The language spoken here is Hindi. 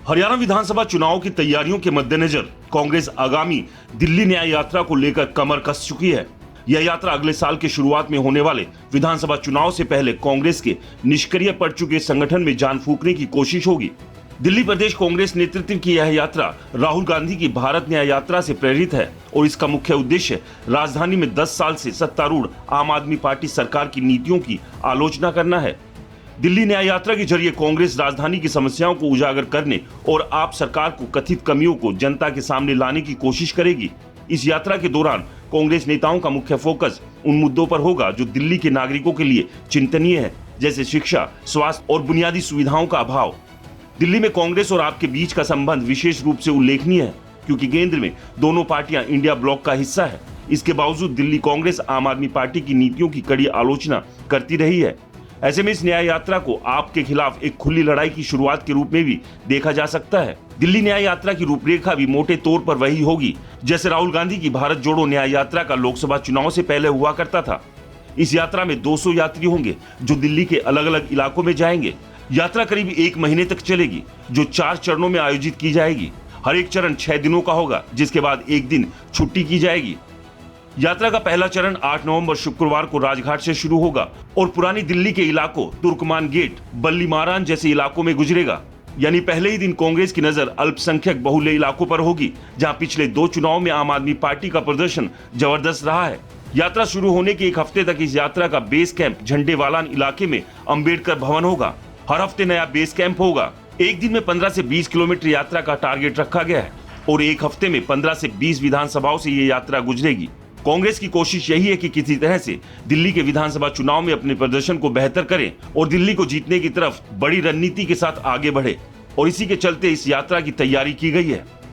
हरियाणा विधानसभा चुनाव की तैयारियों के मद्देनजर कांग्रेस आगामी दिल्ली न्याय यात्रा को लेकर कमर कस चुकी है। यह यात्रा अगले साल के शुरुआत में होने वाले विधानसभा चुनाव से पहले कांग्रेस के निष्क्रिय पड़ चुके संगठन में जान फूंकने की कोशिश होगी। दिल्ली प्रदेश कांग्रेस नेतृत्व की यह यात्रा राहुल गांधी की भारत न्याय यात्रा से प्रेरित है और इसका मुख्य उद्देश्य राजधानी में 10 साल से सत्तारूढ़ आम आदमी पार्टी सरकार की नीतियों की आलोचना करना है। दिल्ली न्याय यात्रा के जरिए कांग्रेस राजधानी की समस्याओं को उजागर करने और आप सरकार को कथित कमियों को जनता के सामने लाने की कोशिश करेगी। इस यात्रा के दौरान कांग्रेस नेताओं का मुख्य फोकस उन मुद्दों पर होगा जो दिल्ली के नागरिकों के लिए चिंतनीय है, जैसे शिक्षा, स्वास्थ्य और बुनियादी सुविधाओं का अभाव। दिल्ली में कांग्रेस और आप के बीच का संबंध विशेष रूप से उल्लेखनीय है, क्योंकि केंद्र में दोनों पार्टियां इंडिया ब्लॉक का हिस्सा है। इसके बावजूद दिल्ली कांग्रेस आम आदमी पार्टी की नीतियों की कड़ी आलोचना करती रही है। ऐसे में इस न्याय यात्रा को आप के खिलाफ एक खुली लड़ाई की शुरुआत के रूप में भी देखा जा सकता है। दिल्ली न्याय यात्रा की रूपरेखा भी मोटे तौर पर वही होगी जैसे राहुल गांधी की भारत जोड़ो न्याय यात्रा का लोकसभा चुनाव से पहले हुआ करता था। इस यात्रा में 200 यात्री होंगे जो दिल्ली के अलग अलग इलाकों में जाएंगे। यात्रा करीब 1 महीने तक चलेगी, जो 4 चरणों में आयोजित की जाएगी। हर एक चरण 6 दिनों का होगा, जिसके बाद 1 दिन छुट्टी की जाएगी। यात्रा का पहला चरण 8 नवंबर शुक्रवार को राजघाट से शुरू होगा और पुरानी दिल्ली के इलाकों तुर्कमान गेट, बल्ली मारान जैसे इलाकों में गुजरेगा। यानी पहले ही दिन कांग्रेस की नजर अल्पसंख्यक बहुल्य इलाकों पर होगी, जहां पिछले 2 चुनाव में आम आदमी पार्टी का प्रदर्शन जबरदस्त रहा है। यात्रा शुरू होने के 1 हफ्ते तक इस यात्रा का बेस कैंप झंडेवालान इलाके में अंबेडकर भवन होगा। हर हफ्ते नया बेस कैंप होगा। एक दिन में 15 से 20 किलोमीटर यात्रा का टारगेट रखा गया है और एक हफ्ते में 15 से 20 विधानसभाओं से ये यात्रा गुजरेगी। कांग्रेस की कोशिश यही है कि किसी तरह से दिल्ली के विधानसभा चुनाव में अपने प्रदर्शन को बेहतर करें और दिल्ली को जीतने की तरफ बड़ी रणनीति के साथ आगे बढ़े, और इसी के चलते इस यात्रा की तैयारी की गई है।